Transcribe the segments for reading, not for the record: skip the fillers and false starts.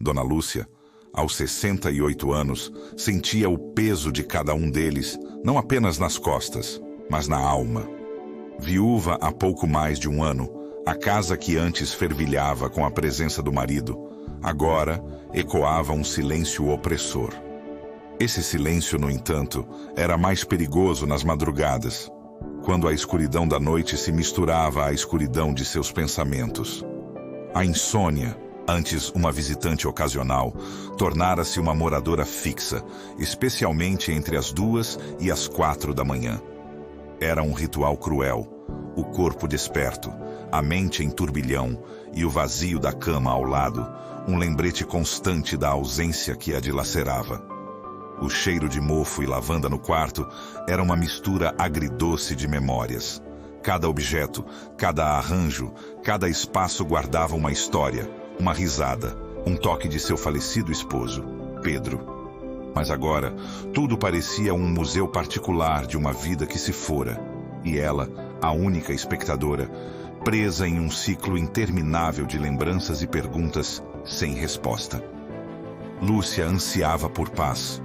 Dona Lúcia, aos 68 anos, sentia o peso de cada um deles, não apenas nas costas, mas na alma. Viúva há pouco mais de um ano, a casa que antes fervilhava com a presença do marido, agora ecoava um silêncio opressor. Esse silêncio, no entanto, era mais perigoso nas madrugadas, quando a escuridão da noite se misturava à escuridão de seus pensamentos. A insônia, antes uma visitante ocasional, tornara-se uma moradora fixa, especialmente entre as 2 e as 4 da manhã. Era um ritual cruel, o corpo desperto, a mente em turbilhão e o vazio da cama ao lado, um lembrete constante da ausência que a dilacerava. O cheiro de mofo e lavanda no quarto era uma mistura agridoce de memórias. Cada objeto, cada arranjo, cada espaço guardava uma história, uma risada, um toque de seu falecido esposo, Pedro. Mas agora, tudo parecia um museu particular de uma vida que se fora, e ela, a única espectadora, presa em um ciclo interminável de lembranças e perguntas sem resposta. Lúcia ansiava por paz,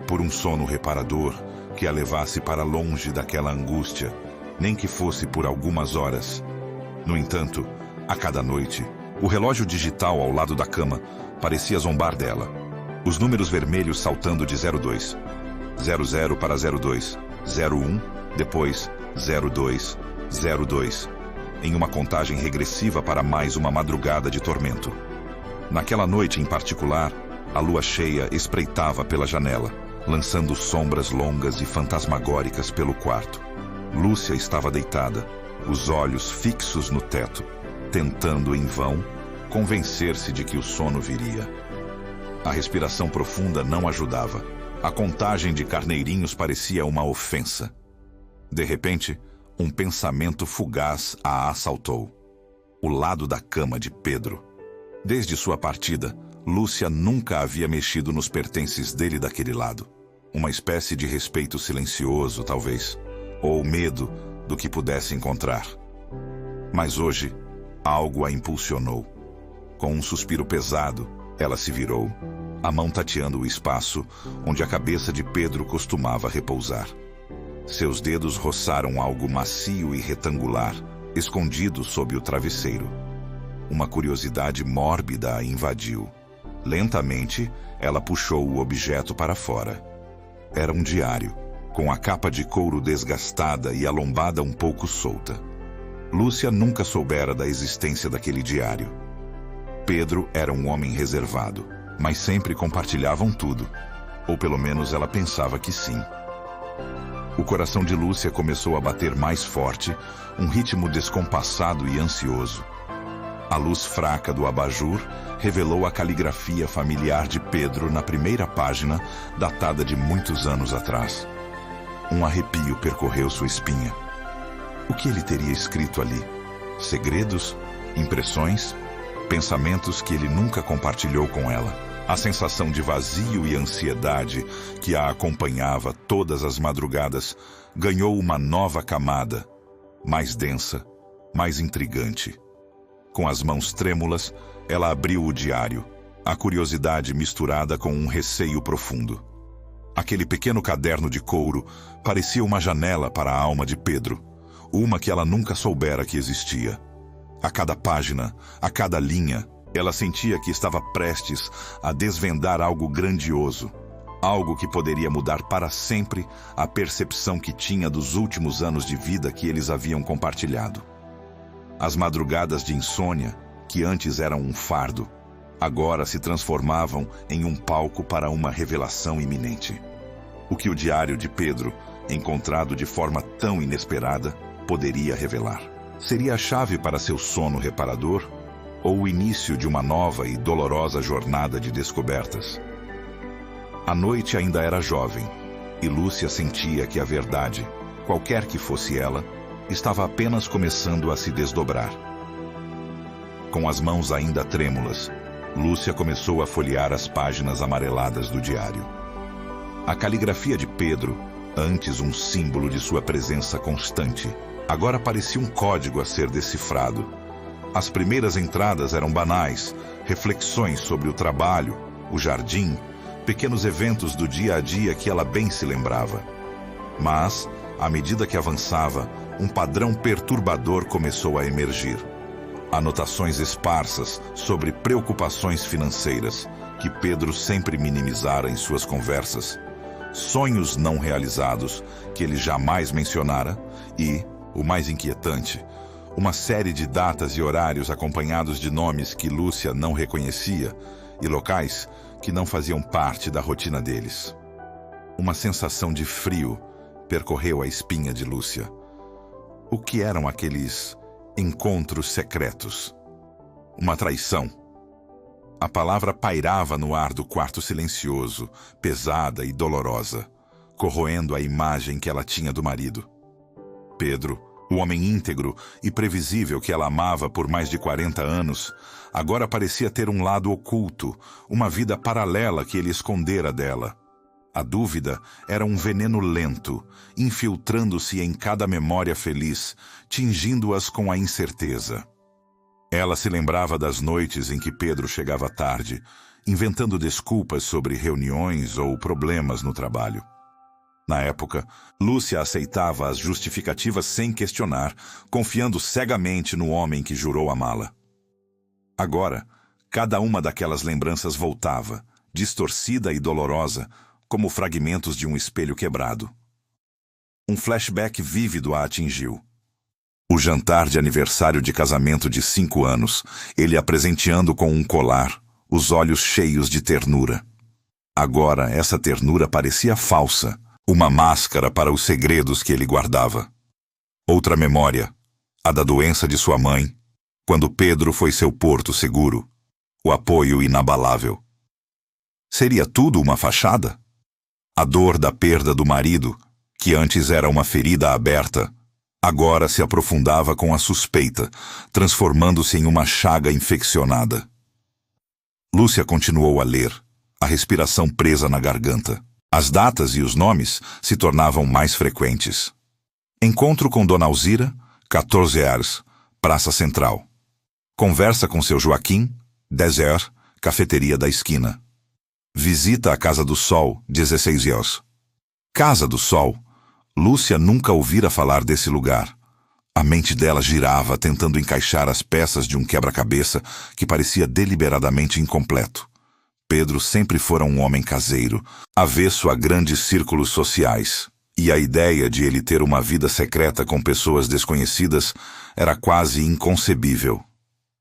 por um sono reparador que a levasse para longe daquela angústia, nem que fosse por algumas horas. No entanto, a cada noite, o relógio digital ao lado da cama parecia zombar dela. Os números vermelhos saltando de 02, 00 para 02, 01, depois 02, 02, em uma contagem regressiva para mais uma madrugada de tormento. Naquela noite em particular, a lua cheia espreitava pela janela, lançando sombras longas e fantasmagóricas pelo quarto. Lúcia estava deitada, os olhos fixos no teto, tentando em vão convencer-se de que o sono viria. A respiração profunda não ajudava. A contagem de carneirinhos parecia uma ofensa. De repente, um pensamento fugaz a assaltou. O lado da cama de Pedro. Desde sua partida, Lúcia nunca havia mexido nos pertences dele daquele lado. Uma espécie de respeito silencioso, talvez, ou medo do que pudesse encontrar. Mas hoje, algo a impulsionou. Com um suspiro pesado, ela se virou, a mão tateando o espaço onde a cabeça de Pedro costumava repousar. Seus dedos roçaram algo macio e retangular, escondido sob o travesseiro. Uma curiosidade mórbida a invadiu. Lentamente, ela puxou o objeto para fora. Era um diário, com a capa de couro desgastada e a lombada um pouco solta. Lúcia nunca soubera da existência daquele diário. Pedro era um homem reservado, mas sempre compartilhavam tudo. Ou pelo menos ela pensava que sim. O coração de Lúcia começou a bater mais forte, um ritmo descompassado e ansioso. A luz fraca do abajur revelou a caligrafia familiar de Pedro na primeira página, datada de muitos anos atrás. Um arrepio percorreu sua espinha. O que ele teria escrito ali? Segredos? Impressões? Pensamentos que ele nunca compartilhou com ela. A sensação de vazio e ansiedade que a acompanhava todas as madrugadas ganhou uma nova camada, mais densa, mais intrigante. Com as mãos trêmulas, ela abriu o diário, a curiosidade misturada com um receio profundo. Aquele pequeno caderno de couro parecia uma janela para a alma de Pedro, uma que ela nunca soubera que existia. A cada página, a cada linha, ela sentia que estava prestes a desvendar algo grandioso, algo que poderia mudar para sempre a percepção que tinha dos últimos anos de vida que eles haviam compartilhado. As madrugadas de insônia, que antes eram um fardo, agora se transformavam em um palco para uma revelação iminente. O que o diário de Pedro, encontrado de forma tão inesperada, poderia revelar? Seria a chave para seu sono reparador ou o início de uma nova e dolorosa jornada de descobertas? A noite ainda era jovem, e Lúcia sentia que a verdade, qualquer que fosse ela, estava apenas começando a se desdobrar. Com as mãos ainda trêmulas, Lúcia começou a folhear as páginas amareladas do diário. A caligrafia de Pedro, antes um símbolo de sua presença constante, agora parecia um código a ser decifrado. As primeiras entradas eram banais, reflexões sobre o trabalho, o jardim, pequenos eventos do dia a dia que ela bem se lembrava. Mas, à medida que avançava, um padrão perturbador começou a emergir. Anotações esparsas sobre preocupações financeiras, que Pedro sempre minimizara em suas conversas, sonhos não realizados, que ele jamais mencionara, e, o mais inquietante, uma série de datas e horários acompanhados de nomes que Lúcia não reconhecia e locais que não faziam parte da rotina deles. Uma sensação de frio percorreu a espinha de Lúcia. O que eram aqueles encontros secretos? Uma traição. A palavra pairava no ar do quarto silencioso, pesada e dolorosa, corroendo a imagem que ela tinha do marido. Pedro, o homem íntegro e previsível que ela amava por mais de 40 anos, agora parecia ter um lado oculto, uma vida paralela que ele escondera dela. A dúvida era um veneno lento, infiltrando-se em cada memória feliz, tingindo-as com a incerteza. Ela se lembrava das noites em que Pedro chegava tarde, inventando desculpas sobre reuniões ou problemas no trabalho. Na época, Lúcia aceitava as justificativas sem questionar, confiando cegamente no homem que jurou amá-la. Agora, cada uma daquelas lembranças voltava, distorcida e dolorosa, como fragmentos de um espelho quebrado. Um flashback vívido a atingiu. O jantar de aniversário de casamento de 5 anos, ele a presenteando com um colar, os olhos cheios de ternura. Agora essa ternura parecia falsa, uma máscara para os segredos que ele guardava. Outra memória, a da doença de sua mãe, quando Pedro foi seu porto seguro, o apoio inabalável. Seria tudo uma fachada? A dor da perda do marido, que antes era uma ferida aberta, agora se aprofundava com a suspeita, transformando-se em uma chaga infeccionada. Lúcia continuou a ler, a respiração presa na garganta. As datas e os nomes se tornavam mais frequentes. Encontro com Dona Alzira, 14 horas, Praça Central. Conversa com seu Joaquim, 10 horas, Cafeteria da Esquina. Visita à Casa do Sol, 16 horas. Casa do Sol. Lúcia nunca ouvira falar desse lugar. A mente dela girava, tentando encaixar as peças de um quebra-cabeça que parecia deliberadamente incompleto. Pedro sempre fora um homem caseiro, avesso a grandes círculos sociais, e a ideia de ele ter uma vida secreta com pessoas desconhecidas era quase inconcebível.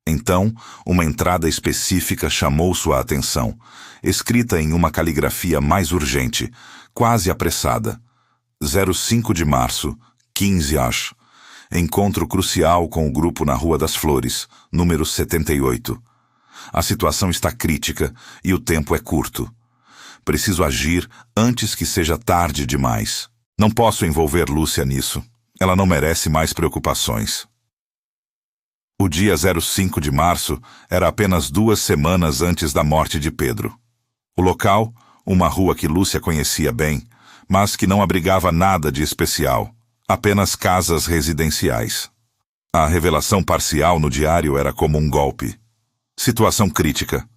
Então, uma entrada específica chamou sua atenção, escrita em uma caligrafia mais urgente, quase apressada. 05 de março, 15 horas. Encontro crucial com o grupo na Rua das Flores, número 78. A situação está crítica e o tempo é curto. Preciso agir antes que seja tarde demais. Não posso envolver Lúcia nisso. Ela não merece mais preocupações. O dia 05 de março era apenas 2 semanas antes da morte de Pedro. O local, uma rua que Lúcia conhecia bem, mas que não abrigava nada de especial, apenas casas residenciais. A revelação parcial no diário era como um golpe. Situação crítica.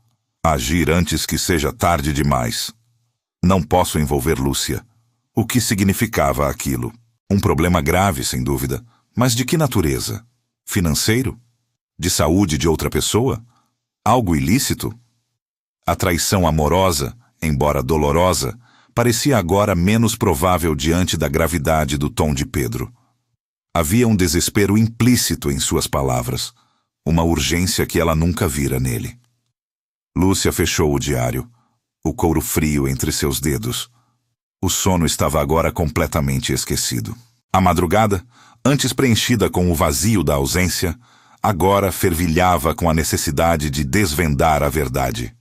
Agir antes que seja tarde demais. Não posso envolver Lúcia. O que significava aquilo? Um problema grave, sem dúvida. Mas de que natureza? Financeiro? De saúde de outra pessoa? Algo ilícito? A traição amorosa, embora dolorosa, parecia agora menos provável diante da gravidade do tom de Pedro. Havia um desespero implícito em suas palavras, uma urgência que ela nunca vira nele. Lúcia fechou o diário, o couro frio entre seus dedos. O sono estava agora completamente esquecido. A madrugada, antes preenchida com o vazio da ausência, agora fervilhava com a necessidade de desvendar a verdade.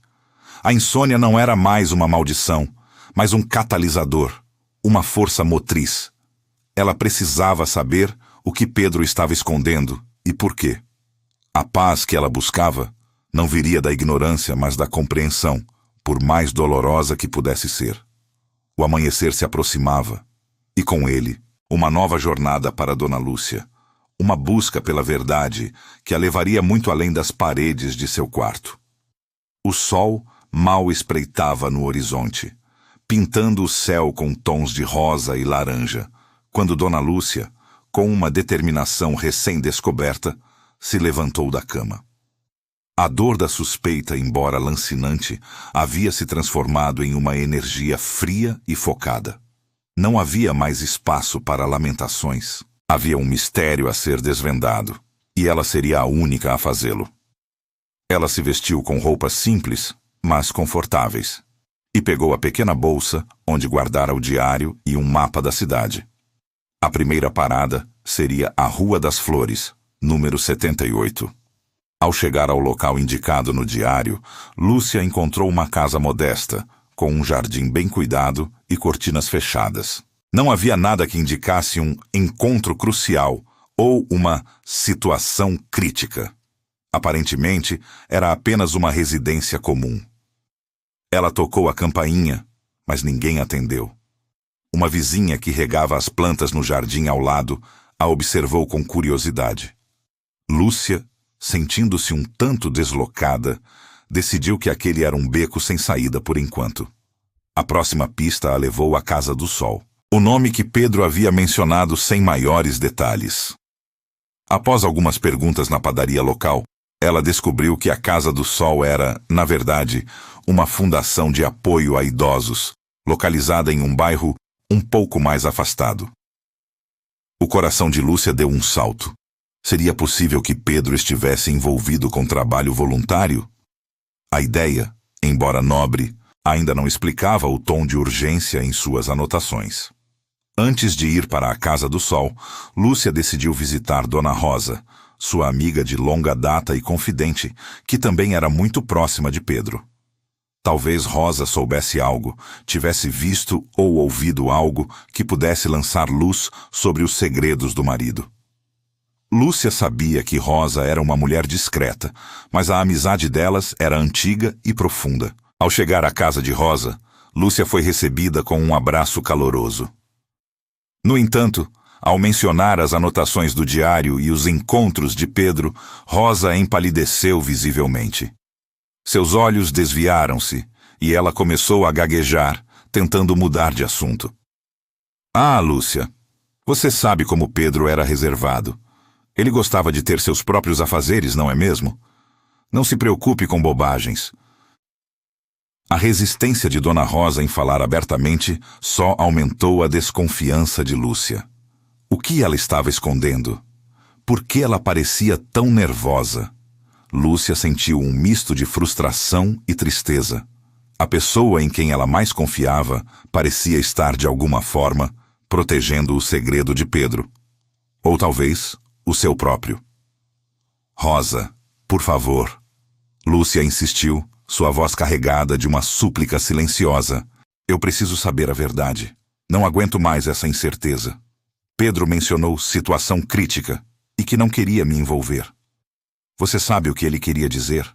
A insônia não era mais uma maldição, mas um catalisador, uma força motriz. Ela precisava saber o que Pedro estava escondendo e por quê. A paz que ela buscava não viria da ignorância, mas da compreensão, por mais dolorosa que pudesse ser. O amanhecer se aproximava, e com ele, uma nova jornada para Dona Lúcia, Uma busca pela verdade que a levaria muito além das paredes de seu quarto. O sol mal espreitava no horizonte, pintando o céu com tons de rosa e laranja, quando Dona Lúcia, com uma determinação recém-descoberta, se levantou da cama. A dor da suspeita, embora lancinante, havia se transformado em uma energia fria e focada. Não havia mais espaço para lamentações. Havia um mistério a ser desvendado, e ela seria a única a fazê-lo. Ela se vestiu com roupas simples, mas confortáveis, e pegou a pequena bolsa onde guardara o diário e um mapa da cidade. A primeira parada seria a Rua das Flores, número 78. Ao chegar ao local indicado no diário, Lúcia encontrou uma casa modesta, com um jardim bem cuidado e cortinas fechadas. Não havia nada que indicasse um encontro crucial ou uma situação crítica. Aparentemente, era apenas uma residência comum. Ela tocou a campainha, mas ninguém atendeu. Uma vizinha que regava as plantas no jardim ao lado a observou com curiosidade. Lúcia, sentindo-se um tanto deslocada, decidiu que aquele era um beco sem saída por enquanto. A próxima pista a levou à Casa do Sol, o nome que Pedro havia mencionado sem maiores detalhes. Após algumas perguntas na padaria local, ela descobriu que a Casa do Sol era, na verdade, uma fundação de apoio a idosos, localizada em um bairro um pouco mais afastado. O coração de Lúcia deu um salto. Seria possível que Pedro estivesse envolvido com trabalho voluntário? A ideia, embora nobre, ainda não explicava o tom de urgência em suas anotações. Antes de ir para a Casa do Sol, Lúcia decidiu visitar Dona Rosa, sua amiga de longa data e confidente, que também era muito próxima de Pedro. Talvez Rosa soubesse algo, tivesse visto ou ouvido algo que pudesse lançar luz sobre os segredos do marido. Lúcia sabia que Rosa era uma mulher discreta, mas a amizade delas era antiga e profunda. Ao chegar à casa de Rosa, Lúcia foi recebida com um abraço caloroso. No entanto, ao mencionar as anotações do diário e os encontros de Pedro, Rosa empalideceu visivelmente. Seus olhos desviaram-se e ela começou a gaguejar, tentando mudar de assunto. Ah, Lúcia, você sabe como Pedro era reservado. Ele gostava de ter seus próprios afazeres, não é mesmo? Não se preocupe com bobagens. A resistência de Dona Rosa em falar abertamente só aumentou a desconfiança de Lúcia. O que ela estava escondendo? Por que ela parecia tão nervosa? Lúcia sentiu um misto de frustração e tristeza. A pessoa em quem ela mais confiava parecia estar, de alguma forma, protegendo o segredo de Pedro. Ou talvez o seu próprio. Rosa, por favor. Lúcia insistiu, sua voz carregada de uma súplica silenciosa. Eu preciso saber a verdade. Não aguento mais essa incerteza. Pedro mencionou situação crítica e que não queria me envolver. Você sabe o que ele queria dizer?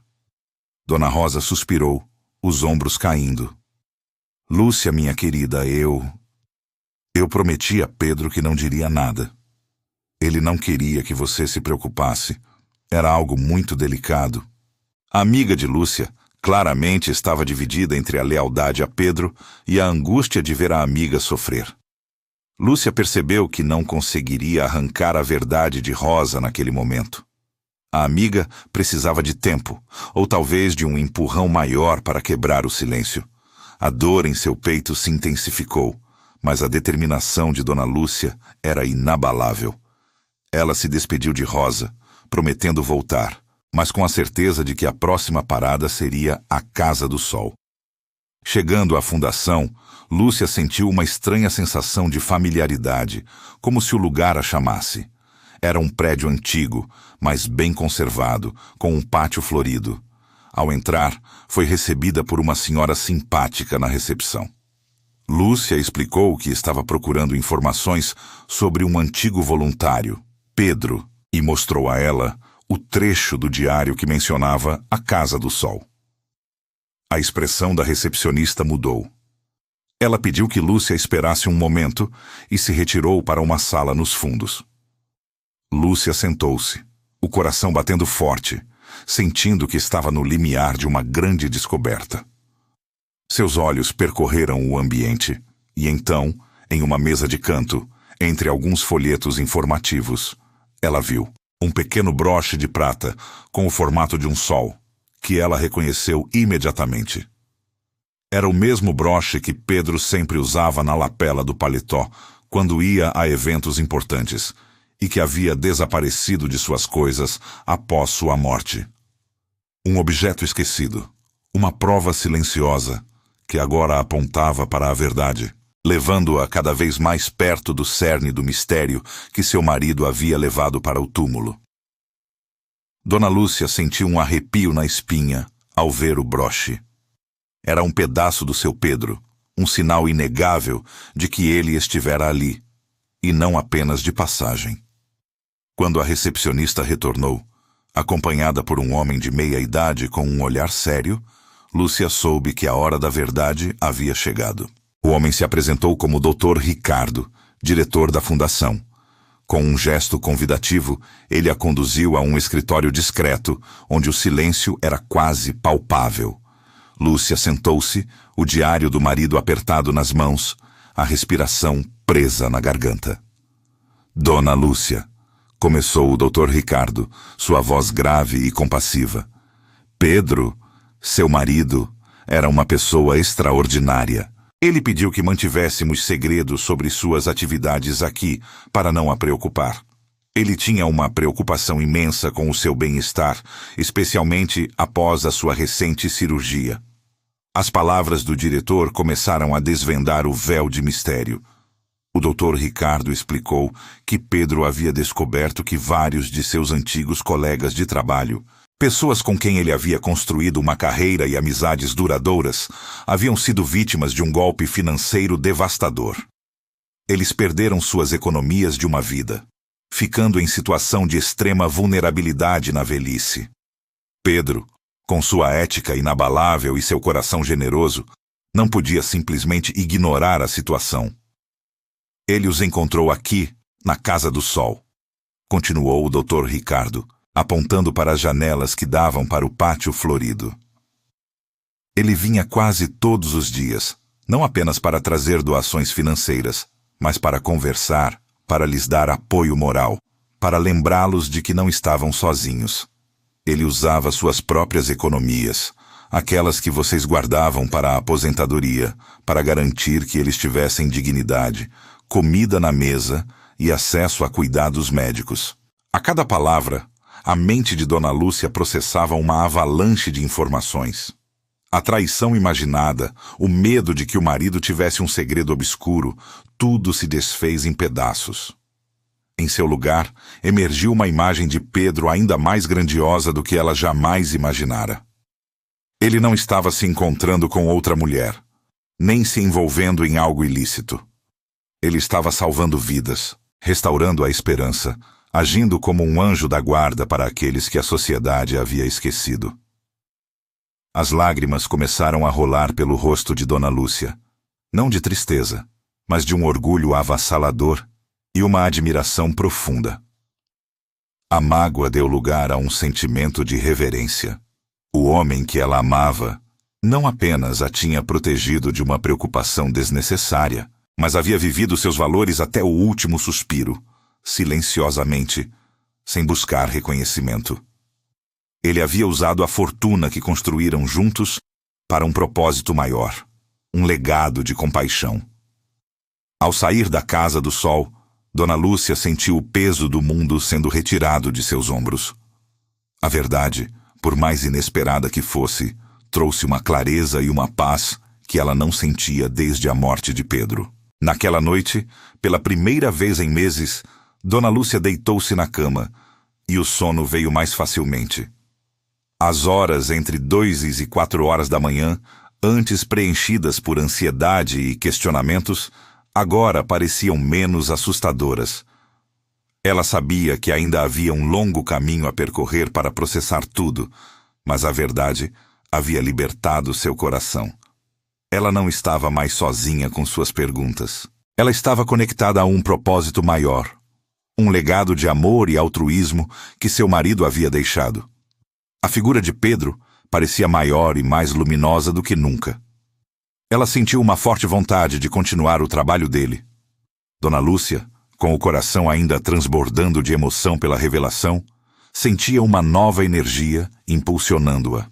Dona Rosa suspirou, os ombros caindo. Lúcia, minha querida, eu prometi a Pedro que não diria nada. Ele não queria que você se preocupasse. Era algo muito delicado. A amiga de Lúcia claramente estava dividida entre a lealdade a Pedro e a angústia de ver a amiga sofrer. Lúcia percebeu que não conseguiria arrancar a verdade de Rosa naquele momento. A amiga precisava de tempo, ou talvez de um empurrão maior para quebrar o silêncio. A dor em seu peito se intensificou, mas a determinação de Dona Lúcia era inabalável. Ela se despediu de Rosa, prometendo voltar, mas com a certeza de que a próxima parada seria a Casa do Sol. Chegando à fundação, Lúcia sentiu uma estranha sensação de familiaridade, como se o lugar a chamasse. Era um prédio antigo, mas bem conservado, com um pátio florido. Ao entrar, foi recebida por uma senhora simpática na recepção. Lúcia explicou que estava procurando informações sobre um antigo voluntário, Pedro, e mostrou a ela o trecho do diário que mencionava a Casa do Sol. A expressão da recepcionista mudou. Ela pediu que Lúcia esperasse um momento e se retirou para uma sala nos fundos. Lúcia sentou-se, o coração batendo forte, sentindo que estava no limiar de uma grande descoberta. Seus olhos percorreram o ambiente e então, em uma mesa de canto, entre alguns folhetos informativos, ela viu um pequeno broche de prata com o formato de um sol, que ela reconheceu imediatamente. Era o mesmo broche que Pedro sempre usava na lapela do paletó quando ia a eventos importantes e que havia desaparecido de suas coisas após sua morte. Um objeto esquecido, uma prova silenciosa que agora apontava para a verdade, levando-a cada vez mais perto do cerne do mistério que seu marido havia levado para o túmulo. Dona Lúcia sentiu um arrepio na espinha ao ver o broche. Era um pedaço do seu Pedro, um sinal inegável de que ele estivera ali, e não apenas de passagem. Quando a recepcionista retornou, acompanhada por um homem de meia idade com um olhar sério, Lúcia soube que a hora da verdade havia chegado. O homem se apresentou como Dr. Ricardo, diretor da fundação. Com um gesto convidativo, ele a conduziu a um escritório discreto, onde o silêncio era quase palpável. Lúcia sentou-se, o diário do marido apertado nas mãos, a respiração presa na garganta. Dona Lúcia, começou o Dr. Ricardo, sua voz grave e compassiva. Pedro, seu marido, era uma pessoa extraordinária. Ele pediu que mantivéssemos segredo sobre suas atividades aqui, para não a preocupar. Ele tinha uma preocupação imensa com o seu bem-estar, especialmente após a sua recente cirurgia. As palavras do diretor começaram a desvendar o véu de mistério. O Dr. Ricardo explicou que Pedro havia descoberto que vários de seus antigos colegas de trabalho, pessoas com quem ele havia construído uma carreira e amizades duradouras, haviam sido vítimas de um golpe financeiro devastador. Eles perderam suas economias de uma vida, ficando em situação de extrema vulnerabilidade na velhice. Pedro, com sua ética inabalável e seu coração generoso, não podia simplesmente ignorar a situação. Ele os encontrou aqui, na Casa do Sol, continuou o Dr. Ricardo, apontando para as janelas que davam para o pátio florido. Ele vinha quase todos os dias, não apenas para trazer doações financeiras, mas para conversar, para lhes dar apoio moral, para lembrá-los de que não estavam sozinhos. Ele usava suas próprias economias, aquelas que vocês guardavam para a aposentadoria, para garantir que eles tivessem dignidade, comida na mesa e acesso a cuidados médicos. A cada palavra, a mente de Dona Lúcia processava uma avalanche de informações. A traição imaginada, o medo de que o marido tivesse um segredo obscuro, tudo se desfez em pedaços. Em seu lugar, emergiu uma imagem de Pedro ainda mais grandiosa do que ela jamais imaginara. Ele não estava se encontrando com outra mulher, nem se envolvendo em algo ilícito. Ele estava salvando vidas, restaurando a esperança, agindo como um anjo da guarda para aqueles que a sociedade havia esquecido. As lágrimas começaram a rolar pelo rosto de Dona Lúcia, não de tristeza, mas de um orgulho avassalador e uma admiração profunda. A mágoa deu lugar a um sentimento de reverência. O homem que ela amava não apenas a tinha protegido de uma preocupação desnecessária, mas havia vivido seus valores até o último suspiro, silenciosamente, sem buscar reconhecimento. Ele havia usado a fortuna que construíram juntos para um propósito maior, um legado de compaixão. Ao sair da Casa do Sol, Dona Lúcia sentiu o peso do mundo sendo retirado de seus ombros. A verdade, por mais inesperada que fosse, trouxe uma clareza e uma paz que ela não sentia desde a morte de Pedro. Naquela noite, pela primeira vez em meses, Dona Lúcia deitou-se na cama e o sono veio mais facilmente. As horas entre 2 e 4 horas da manhã, antes preenchidas por ansiedade e questionamentos, agora pareciam menos assustadoras. Ela sabia que ainda havia um longo caminho a percorrer para processar tudo, mas a verdade havia libertado seu coração. Ela não estava mais sozinha com suas perguntas. Ela estava conectada a um propósito maior, um legado de amor e altruísmo que seu marido havia deixado. A figura de Pedro parecia maior e mais luminosa do que nunca. Ela sentiu uma forte vontade de continuar o trabalho dele. Dona Lúcia, com o coração ainda transbordando de emoção pela revelação, sentia uma nova energia impulsionando-a.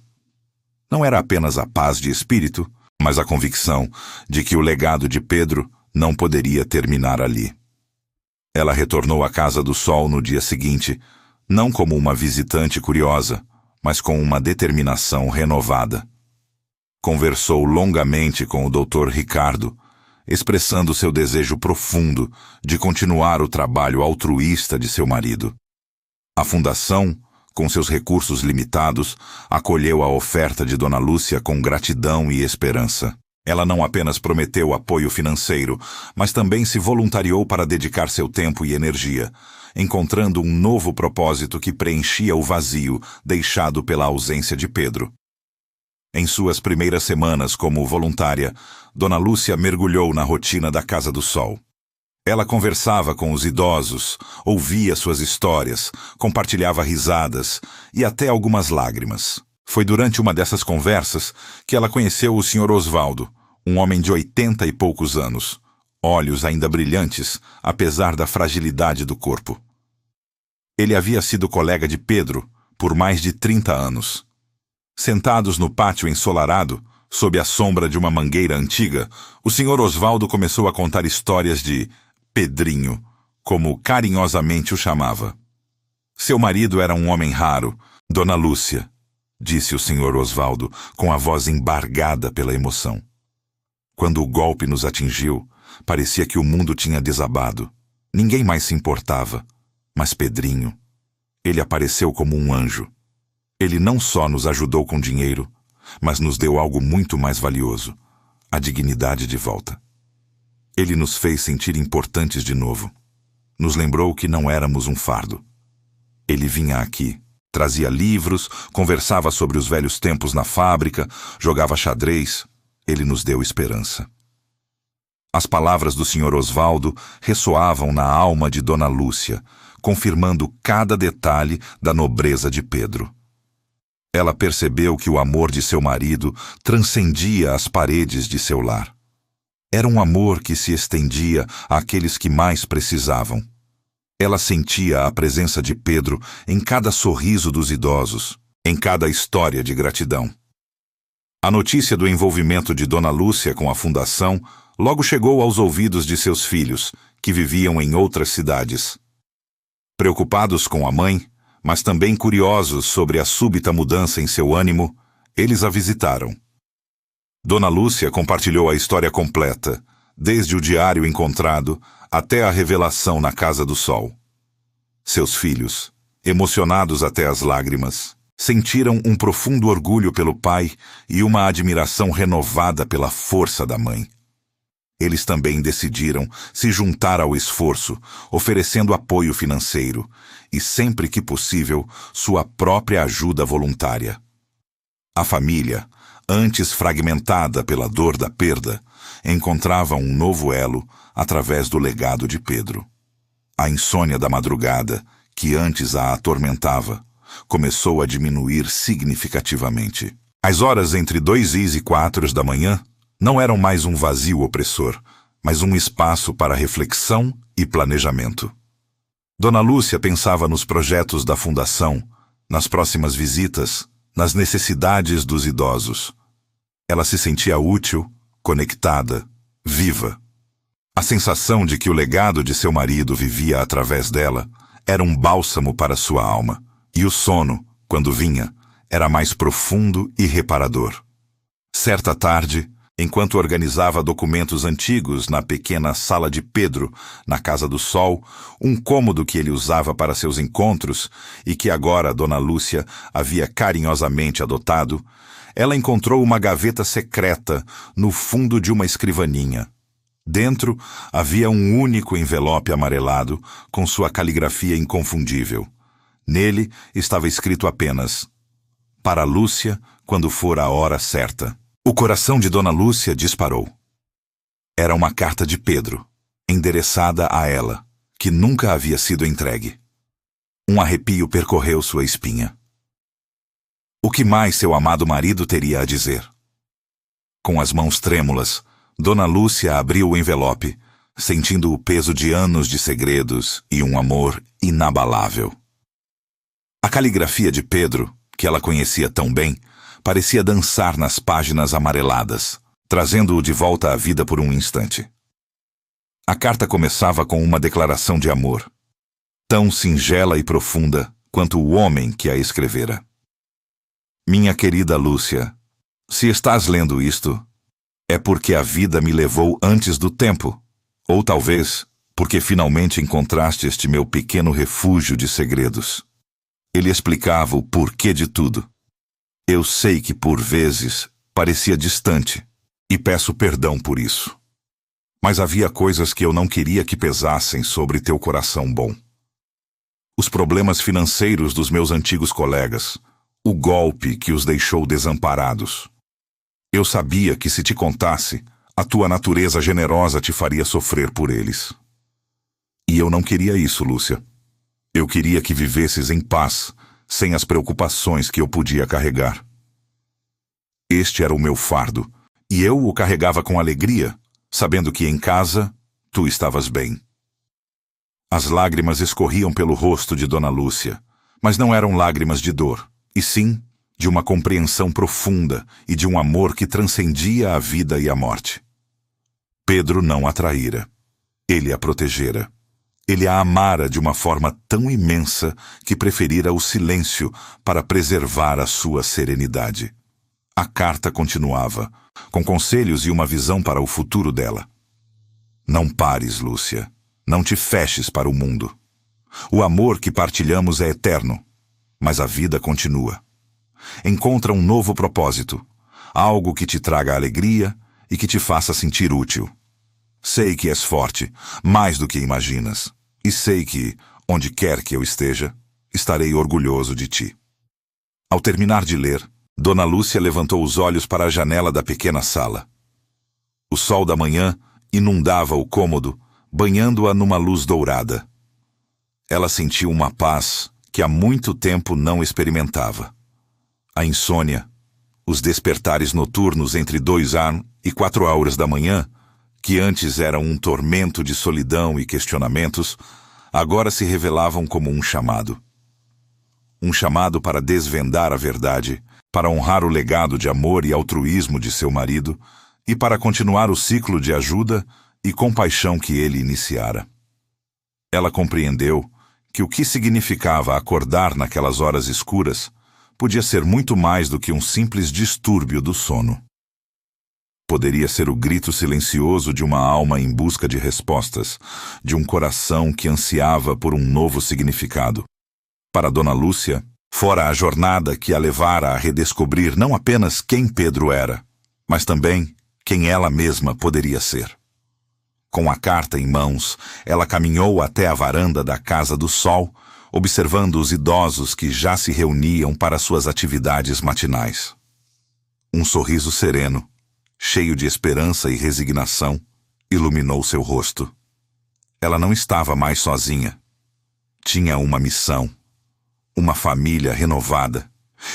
Não era apenas a paz de espírito, mas a convicção de que o legado de Pedro não poderia terminar ali. Ela retornou à Casa do Sol no dia seguinte, não como uma visitante curiosa, mas com uma determinação renovada. Conversou longamente com o Dr. Ricardo, expressando seu desejo profundo de continuar o trabalho altruísta de seu marido. A Fundação, com seus recursos limitados, acolheu a oferta de Dona Lúcia com gratidão e esperança. Ela não apenas prometeu apoio financeiro, mas também se voluntariou para dedicar seu tempo e energia, encontrando um novo propósito que preenchia o vazio deixado pela ausência de Pedro. Em suas primeiras semanas como voluntária, Dona Lúcia mergulhou na rotina da Casa do Sol. Ela conversava com os idosos, ouvia suas histórias, compartilhava risadas e até algumas lágrimas. Foi durante uma dessas conversas que ela conheceu o Sr. Osvaldo, um homem de 80 e poucos anos, olhos ainda brilhantes, apesar da fragilidade do corpo. Ele havia sido colega de Pedro por mais de 30 anos. Sentados no pátio ensolarado, sob a sombra de uma mangueira antiga, o Sr. Osvaldo começou a contar histórias de Pedrinho, como carinhosamente o chamava. Seu marido era um homem raro, Dona Lúcia, disse o Sr. Osvaldo, com a voz embargada pela emoção. Quando o golpe nos atingiu, parecia que o mundo tinha desabado. Ninguém mais se importava. Mas Pedrinho, ele apareceu como um anjo. Ele não só nos ajudou com dinheiro, mas nos deu algo muito mais valioso, a dignidade de volta. Ele nos fez sentir importantes de novo. Nos lembrou que não éramos um fardo. Ele vinha aqui, trazia livros, conversava sobre os velhos tempos na fábrica, jogava xadrez. Ele nos deu esperança. As palavras do Sr. Osvaldo ressoavam na alma de Dona Lúcia, confirmando cada detalhe da nobreza de Pedro. Ela percebeu que o amor de seu marido transcendia as paredes de seu lar. Era um amor que se estendia àqueles que mais precisavam. Ela sentia a presença de Pedro em cada sorriso dos idosos, em cada história de gratidão. A notícia do envolvimento de Dona Lúcia com a Fundação logo chegou aos ouvidos de seus filhos, que viviam em outras cidades. Preocupados com a mãe, mas também curiosos sobre a súbita mudança em seu ânimo, eles a visitaram. Dona Lúcia compartilhou a história completa, desde o diário encontrado até a revelação na Casa do Sol. Seus filhos, emocionados até as lágrimas, sentiram um profundo orgulho pelo pai e uma admiração renovada pela força da mãe. Eles também decidiram se juntar ao esforço, oferecendo apoio financeiro e, sempre que possível, sua própria ajuda voluntária. A família, antes fragmentada pela dor da perda, encontrava um novo elo através do legado de Pedro. A insônia da madrugada, que antes a atormentava, começou a diminuir significativamente. As horas entre 2 e 4 da manhã não eram mais um vazio opressor, mas um espaço para reflexão e planejamento. Dona Lúcia pensava nos projetos da Fundação, nas próximas visitas, nas necessidades dos idosos. Ela se sentia útil, conectada, viva. A sensação de que o legado de seu marido vivia através dela era um bálsamo para sua alma, e o sono, quando vinha, era mais profundo e reparador. Certa tarde, enquanto organizava documentos antigos na pequena sala de Pedro, na Casa do Sol, um cômodo que ele usava para seus encontros e que agora Dona Lúcia havia carinhosamente adotado, ela encontrou uma gaveta secreta no fundo de uma escrivaninha. Dentro havia um único envelope amarelado com sua caligrafia inconfundível. Nele estava escrito apenas: "Para Lúcia, quando for a hora certa." O coração de Dona Lúcia disparou. Era uma carta de Pedro, endereçada a ela, que nunca havia sido entregue. Um arrepio percorreu sua espinha. O que mais seu amado marido teria a dizer? Com as mãos trêmulas, Dona Lúcia abriu o envelope, sentindo o peso de anos de segredos e um amor inabalável. A caligrafia de Pedro, que ela conhecia tão bem, parecia dançar nas páginas amareladas, trazendo-o de volta à vida por um instante. A carta começava com uma declaração de amor, tão singela e profunda quanto o homem que a escrevera. Minha querida Lúcia, se estás lendo isto, é porque a vida me levou antes do tempo, ou talvez porque finalmente encontraste este meu pequeno refúgio de segredos. Ele explicava o porquê de tudo. Eu sei que por vezes parecia distante, e peço perdão por isso. Mas havia coisas que eu não queria que pesassem sobre teu coração bom. Os problemas financeiros dos meus antigos colegas, o golpe que os deixou desamparados. Eu sabia que se te contasse, a tua natureza generosa te faria sofrer por eles. E eu não queria isso, Lúcia. Eu queria que vivesses em paz, sem as preocupações que eu podia carregar. Este era o meu fardo, e eu o carregava com alegria, sabendo que em casa tu estavas bem. As lágrimas escorriam pelo rosto de Dona Lúcia, mas não eram lágrimas de dor, e sim de uma compreensão profunda e de um amor que transcendia a vida e a morte. Pedro não a traíra. Ele a protegera. Ele a amara de uma forma tão imensa que preferira o silêncio para preservar a sua serenidade. A carta continuava, com conselhos e uma visão para o futuro dela. Não pares, Lúcia. Não te feches para o mundo. O amor que partilhamos é eterno, mas a vida continua. Encontra um novo propósito, algo que te traga alegria e que te faça sentir útil. Sei que és forte, mais do que imaginas, e sei que, onde quer que eu esteja, estarei orgulhoso de ti. Ao terminar de ler, Dona Lúcia levantou os olhos para a janela da pequena sala. O sol da manhã inundava o cômodo, banhando-a numa luz dourada. Ela sentiu uma paz que há muito tempo não experimentava. A insônia, os despertares noturnos entre 2 e 4 horas da manhã, que antes eram um tormento de solidão e questionamentos, agora se revelavam como um chamado. Um chamado para desvendar a verdade, para honrar o legado de amor e altruísmo de seu marido e para continuar o ciclo de ajuda e compaixão que ele iniciara. Ela compreendeu que o que significava acordar naquelas horas escuras podia ser muito mais do que um simples distúrbio do sono. Poderia ser o grito silencioso de uma alma em busca de respostas, de um coração que ansiava por um novo significado. Para Dona Lúcia, fora a jornada que a levara a redescobrir não apenas quem Pedro era, mas também quem ela mesma poderia ser. Com a carta em mãos, ela caminhou até a varanda da Casa do Sol, observando os idosos que já se reuniam para suas atividades matinais. Um sorriso sereno, cheio de esperança e resignação, iluminou seu rosto. Ela não estava mais sozinha. Tinha uma missão, uma família renovada,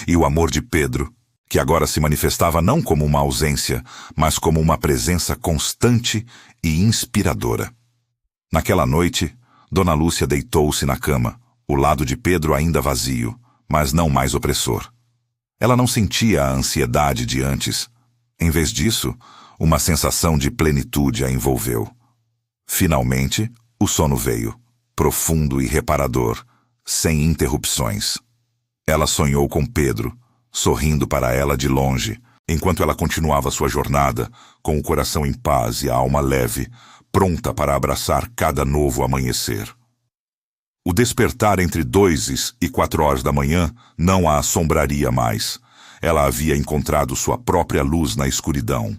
e o amor de Pedro, que agora se manifestava não como uma ausência, mas como uma presença constante e inspiradora. Naquela noite, Dona Lúcia deitou-se na cama, o lado de Pedro ainda vazio, mas não mais opressor. Ela não sentia a ansiedade de antes. Em vez disso, uma sensação de plenitude a envolveu. Finalmente, o sono veio, profundo e reparador, sem interrupções. Ela sonhou com Pedro, sorrindo para ela de longe, enquanto ela continuava sua jornada, com o coração em paz e a alma leve, pronta para abraçar cada novo amanhecer. O despertar entre 2 e 4 horas da manhã não a assombraria mais. Ela havia encontrado sua própria luz na escuridão.